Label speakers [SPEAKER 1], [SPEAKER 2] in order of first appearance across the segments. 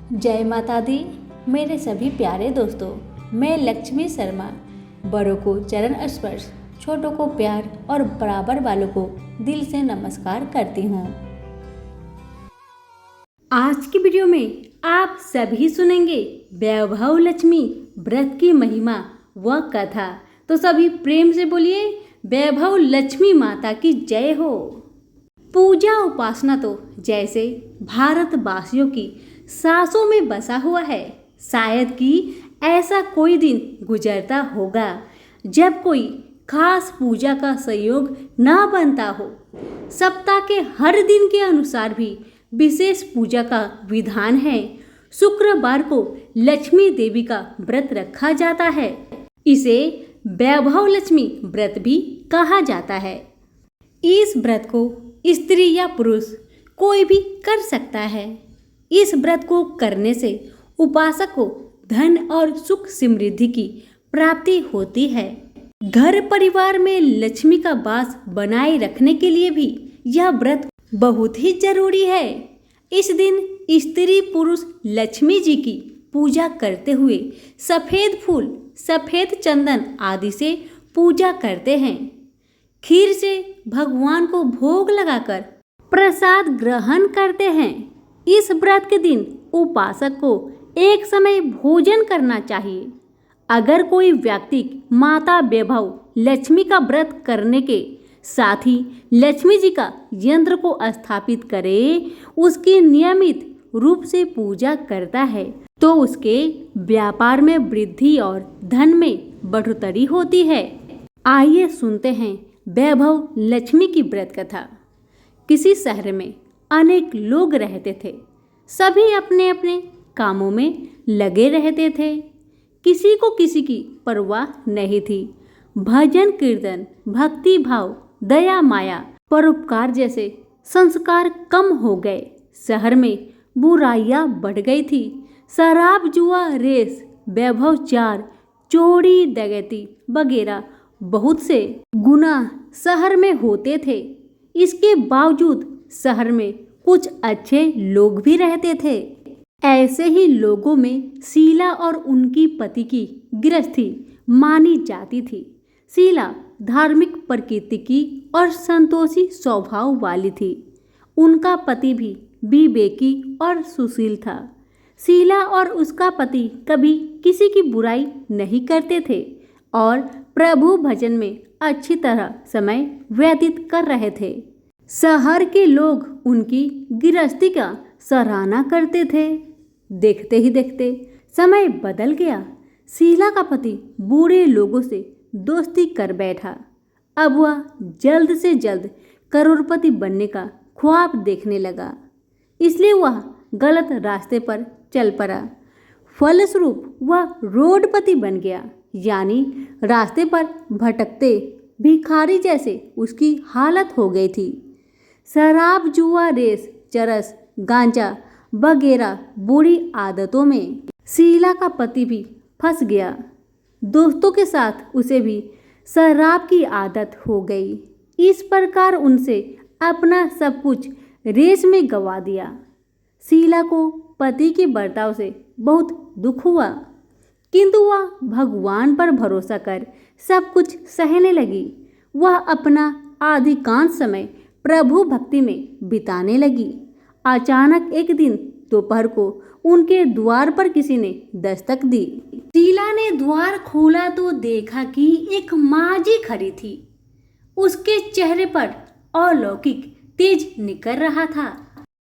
[SPEAKER 1] जय माता दी। मेरे सभी प्यारे दोस्तों, मैं लक्ष्मी शर्मा बड़ों को चरण स्पर्श, छोटों को प्यार और बराबर वालों को दिल से नमस्कार करती हूँ। आज की वीडियो में आप सभी सुनेंगे वैभव लक्ष्मी व्रत की महिमा व कथा। तो सभी प्रेम से बोलिए वैभव लक्ष्मी माता की जय हो। पूजा उपासना तो जैसे भारतवासियों की सांसों में बसा हुआ है। शायद कि ऐसा कोई दिन गुजरता होगा जब कोई खास पूजा का संयोग न बनता हो। सप्ताह के हर दिन के अनुसार भी विशेष पूजा का विधान है। शुक्रवार को लक्ष्मी देवी का व्रत रखा जाता है। इसे वैभव लक्ष्मी व्रत भी कहा जाता है। इस व्रत को स्त्री या पुरुष कोई भी कर सकता है। इस व्रत को करने से उपासक को धन और सुख समृद्धि की प्राप्ति होती है। घर परिवार में लक्ष्मी का वास बनाए रखने के लिए भी यह व्रत बहुत ही जरूरी है। इस दिन स्त्री पुरुष लक्ष्मी जी की पूजा करते हुए सफेद फूल, सफेद चंदन आदि से पूजा करते हैं। खीर से भगवान को भोग लगाकर प्रसाद ग्रहण करते हैं। इस व्रत के दिन उपासक को एक समय भोजन करना चाहिए। अगर कोई व्यक्ति माता वैभव लक्ष्मी का व्रत करने के साथ ही लक्ष्मी जी का यंत्र को स्थापित करे, उसकी नियमित रूप से पूजा करता है तो उसके व्यापार में वृद्धि और धन में बढ़ोतरी होती है। आइए सुनते हैं वैभव लक्ष्मी की व्रत कथा। किसी शहर में अनेक लोग रहते थे। सभी अपने अपने कामों में लगे रहते थे। किसी को किसी की परवाह नहीं थी। भजन कीर्तन, भक्ति भाव, दया माया, परोपकार जैसे संस्कार कम हो गए। शहर में बुराइयां बढ़ गई थी। शराब, जुआ, रेस, व्यभिचार, चोरी, डकैती वगैरह बहुत से गुनाह शहर में होते थे। इसके बावजूद शहर में कुछ अच्छे लोग भी रहते थे। ऐसे ही लोगों में शीला और उनकी पति की गृहस्थी मानी जाती थी। शीला धार्मिक प्रकृति की और संतोषी स्वभाव वाली थी। उनका पति भी विवेकी और सुशील था। शीला और उसका पति कभी किसी की बुराई नहीं करते थे और प्रभु भजन में अच्छी तरह समय व्यतीत कर रहे थे। शहर के लोग उनकी गृहस्थी का सराहना करते थे। देखते ही देखते समय बदल गया। शीला का पति बुरे लोगों से दोस्ती कर बैठा। अब वह जल्द से जल्द करोड़पति बनने का ख्वाब देखने लगा, इसलिए वह गलत रास्ते पर चल पड़ा। फलस्वरूप वह रोडपति बन गया, यानी रास्ते पर भटकते भिखारी जैसे उसकी हालत हो गई थी। शराब, जुआ, रेस, चरस, गांजा वगैरह बुरी आदतों में शीला का पति भी फंस गया। दोस्तों के साथ उसे भी शराब की आदत हो गई। इस प्रकार उनसे अपना सब कुछ रेस में गंवा दिया। शीला को पति के बर्ताव से बहुत दुख हुआ, किंतु वह भगवान पर भरोसा कर सब कुछ सहने लगी। वह अपना अधिकांश समय प्रभु भक्ति में बिताने लगी। अचानक एक दिन दोपहर को उनके द्वार पर किसी ने दस्तक दी। शीला ने द्वार खोला तो देखा कि एक माजी खड़ी थी। उसके चेहरे पर अलौकिक तेज निकल रहा था।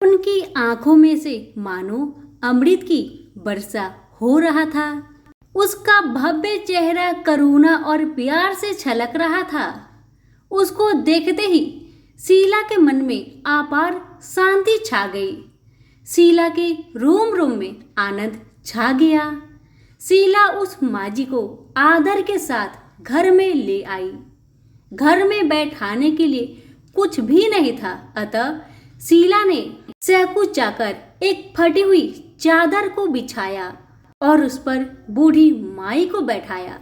[SPEAKER 1] उनकी आंखों में से मानो अमृत की वर्षा हो रहा था। उसका भव्य चेहरा करुणा और प्यार से छलक रहा था। उसको देखते ही शीला के मन में अपार शांति छा गई। शीला के रोम रोम में आनंद छा गया। शीला उस माजी को आदर के साथ घर में ले आई। घर में बैठाने के लिए कुछ भी नहीं था, अतः शीला ने चाकू चाकर एक फटी हुई चादर को बिछाया और उस पर बूढ़ी माई को बैठाया।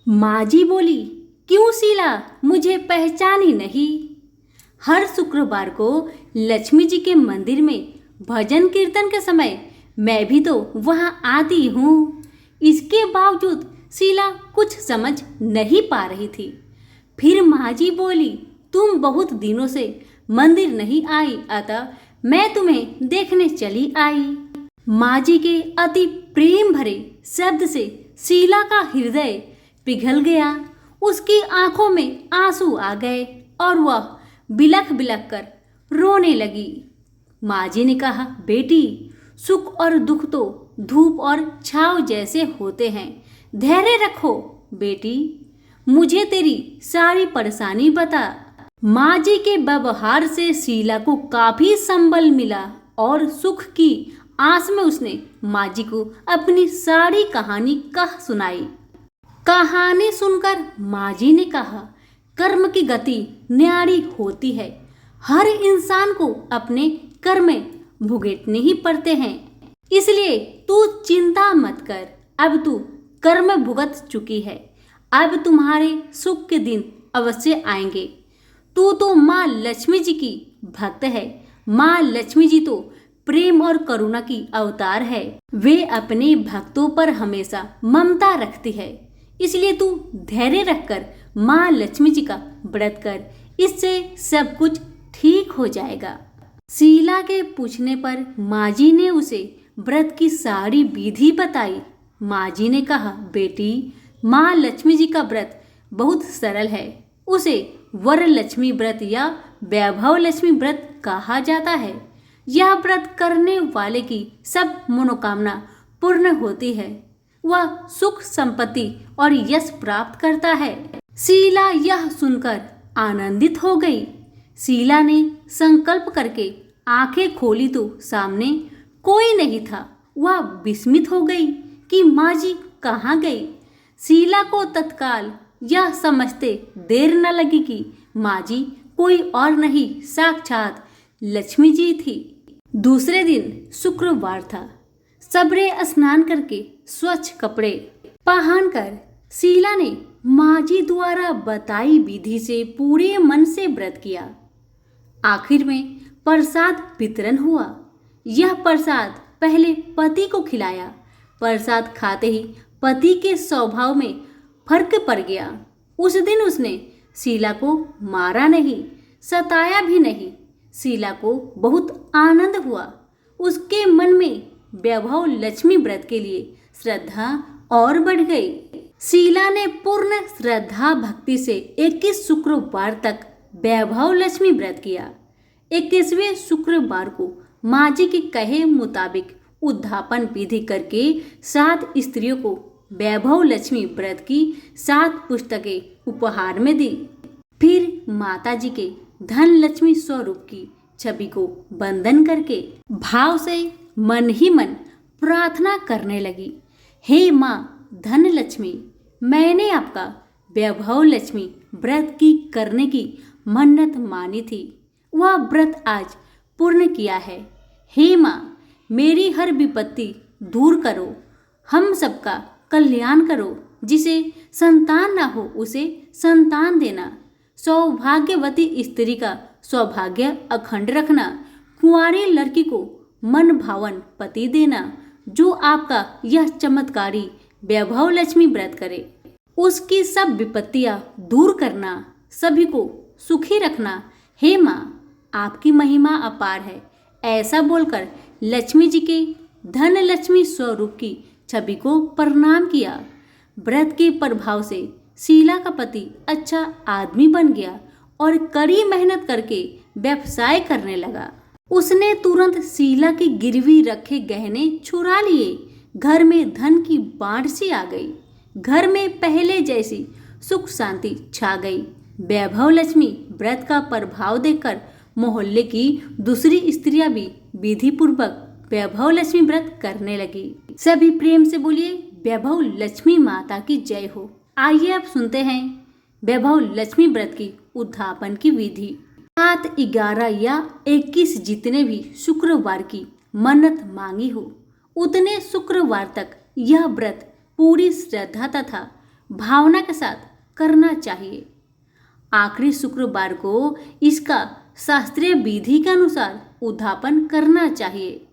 [SPEAKER 1] माजी बोली, क्यों शीला, मुझे पहचानी नहीं? हर शुक्रवार को लक्ष्मी जी के मंदिर में भजन कीर्तन के समय मैं भी तो वहाँ आती हूँ। इसके बावजूद शीला कुछ समझ नहीं पा रही थी। फिर माँ जी बोली, तुम बहुत दिनों से मंदिर नहीं आई, अतः मैं तुम्हें देखने चली आई। माँ जी के अति प्रेम भरे शब्द से शीला का हृदय पिघल गया। उसकी आंखों में आंसू आ गए और वह बिलख बिलख कर रोने लगी। माँ जी ने कहा, बेटी, सुख और दुख तो धूप और छाव जैसे होते हैं, धैर्य रखो बेटी, मुझे तेरी सारी परेशानी बता। माँ जी के व्यवहार से शीला को काफी संबल मिला और सुख की आस में उसने माँ जी को अपनी सारी कहानी कह सुनाई। कहानी सुनकर माँ जी ने कहा, कर्म की गति न्यारी होती है। हर इंसान को अपने कर्म भुगतने ही पड़ते हैं, इसलिए तू चिंता मत कर। अब तू कर्म भुगत चुकी है, अब तुम्हारे सुख के दिन अवश्य आएंगे। तू तो माँ लक्ष्मी जी की भक्त है। माँ लक्ष्मी जी तो प्रेम और करुणा की अवतार है। वे अपने भक्तों पर हमेशा ममता रखती है, इसलिए तू धैर्य रखकर माँ लक्ष्मी जी का व्रत कर, इससे सब कुछ ठीक हो जाएगा। शीला के पूछने पर माँ जी ने उसे व्रत की सारी विधि बताई। माँ जी ने कहा, बेटी, माँ लक्ष्मी जी का व्रत बहुत सरल है। उसे वर लक्ष्मी व्रत या वैभव लक्ष्मी व्रत कहा जाता है। यह व्रत करने वाले की सब मनोकामना पूर्ण होती है। वह सुख संपत्ति और यश प्राप्त करता है। शीला यह सुनकर आनंदित हो गई। शीला ने संकल्प करके आंखें खोली तो सामने कोई नहीं था। वह विस्मित हो गई कि माँ जी कहाँ गई। शीला को तत्काल यह समझते देर न लगी कि माँ जी कोई और नहीं, साक्षात लक्ष्मी जी थी। दूसरे दिन शुक्रवार था। सबरे स्नान करके स्वच्छ कपड़े पहनकर शीला ने माँ जी द्वारा बताई विधि से पूरे मन से व्रत किया। आखिर में प्रसाद वितरण हुआ। यह प्रसाद पहले पति को खिलाया। प्रसाद खाते ही पति के स्वभाव में फर्क पड़ गया। उस दिन उसने शीला को मारा नहीं, सताया भी नहीं। शीला को बहुत आनंद हुआ। उसके मन में वैभव लक्ष्मी व्रत के लिए श्रद्धा और बढ़ गई। शीला ने पूर्ण श्रद्धा भक्ति से 21 शुक्रवार तक वैभव लक्ष्मी व्रत किया। 21वें शुक्रवार को माँ जी के कहे मुताबिक उद्धापन विधि करके 7 स्त्रियों को वैभव लक्ष्मी व्रत की 7 पुस्तकें उपहार में दी। फिर माता जी के धन लक्ष्मी स्वरूप की छवि को वंदन करके भाव से मन ही मन प्रार्थना करने लगी, हे माँ धन लक्ष्मी, मैंने आपका वैभव लक्ष्मी व्रत की करने की मन्नत मानी थी, वह व्रत आज पूर्ण किया है। हे माँ, मेरी हर विपत्ति दूर करो, हम सबका कल्याण करो। जिसे संतान ना हो उसे संतान देना, सौभाग्यवती स्त्री का सौभाग्य अखंड रखना, कुंवारी लड़की को मन भावन पति देना। जो आपका यह चमत्कारी वैभव लक्ष्मी व्रत करे, उसकी सब विपत्तियां दूर करना, सभी को सुखी रखना। हे माँ, आपकी महिमा अपार है। ऐसा बोलकर लक्ष्मी जी के धन लक्ष्मी स्वरूप की छवि को प्रणाम किया। व्रत के प्रभाव से शीला का पति अच्छा आदमी बन गया और कड़ी मेहनत करके व्यवसाय करने लगा। उसने तुरंत शीला की गिरवी रखे गहने छुड़ा लिए। घर में धन की बाढ़ सी आ गई। घर में पहले जैसी सुख शांति छा गई। वैभव लक्ष्मी व्रत का प्रभाव देखकर मोहल्ले की दूसरी स्त्रियां भी विधि पूर्वक वैभव लक्ष्मी व्रत करने लगी। सभी प्रेम से बोलिए, वैभव लक्ष्मी माता की जय हो। आइए अब सुनते हैं वैभव लक्ष्मी व्रत की उद्धापन की विधि। 7, 11 या 21 जितने भी शुक्रवार की मन्नत मांगी हो, उतने शुक्रवार तक यह व्रत पूरी श्रद्धा तथा भावना के साथ करना चाहिए। आखिरी शुक्रवार को इसका शास्त्रीय विधि के अनुसार उद्धापन करना चाहिए।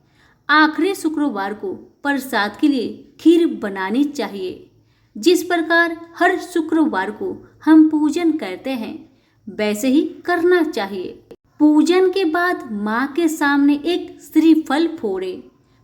[SPEAKER 1] आखिरी शुक्रवार को प्रसाद के लिए खीर बनानी चाहिए। जिस प्रकार हर शुक्रवार को हम पूजन करते हैं वैसे ही करना चाहिए। पूजन के बाद माँ के सामने एक श्रीफल फोड़े,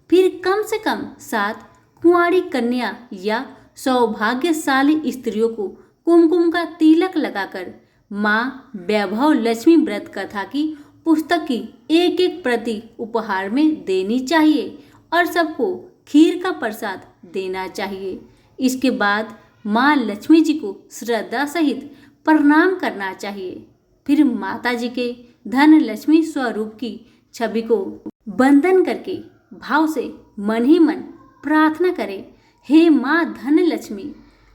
[SPEAKER 1] फिर कम से कम 7 कुंवारी कन्या या सौभाग्यशाली स्त्रियों को कुमकुम का तिलक लगाकर माँ वैभव लक्ष्मी व्रत कथा की पुस्तक की एक एक प्रति उपहार में देनी चाहिए और सबको खीर का प्रसाद देना चाहिए। इसके बाद माँ लक्ष्मी जी को श्रद्धा सहित प्रणाम करना चाहिए। फिर माता जी के धन लक्ष्मी स्वरूप की छवि को वंदन करके भाव से मन ही मन प्रार्थना करें, हे माँ धन लक्ष्मी,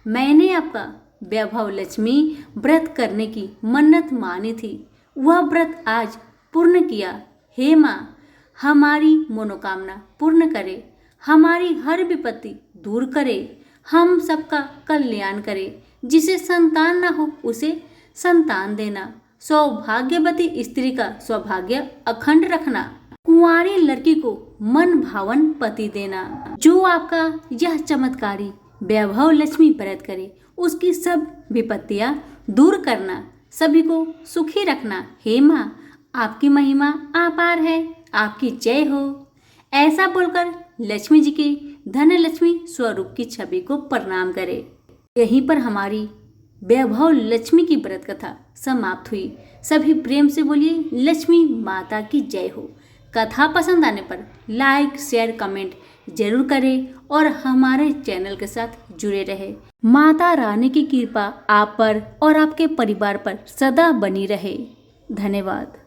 [SPEAKER 1] मैंने आपका वैभव लक्ष्मी व्रत करने की मन्नत मानी थी, वह व्रत आज पूर्ण किया। हे माँ, हमारी मनोकामना पूर्ण करे, हमारी हर विपत्ति दूर करे, हम सबका कल्याण करे, जिसे संतान न हो उसे संतान देना, सौभाग्यवती स्त्री का सौभाग्य अखंड रखना, कुंवारी लड़की को मन भावन पति देना। जो आपका यह चमत्कारी वैभव लक्ष्मी व्रत करे उसकी सब विपत्तियां दूर करना, सभी को सुखी रखना। हे माँ, आपकी महिमा अपार है, आपकी जय हो। ऐसा बोलकर लक्ष्मी जी के धन लक्ष्मी स्वरूप की छवि को प्रणाम करें। यहीं पर हमारी वैभव लक्ष्मी की व्रत कथा समाप्त हुई। सभी प्रेम से बोलिए लक्ष्मी माता की जय हो। कथा पसंद आने पर लाइक शेयर कमेंट जरूर करें और हमारे चैनल के साथ जुड़े रहे। माता रानी की कृपा आप पर और आपके परिवार पर सदा बनी रहे। धन्यवाद।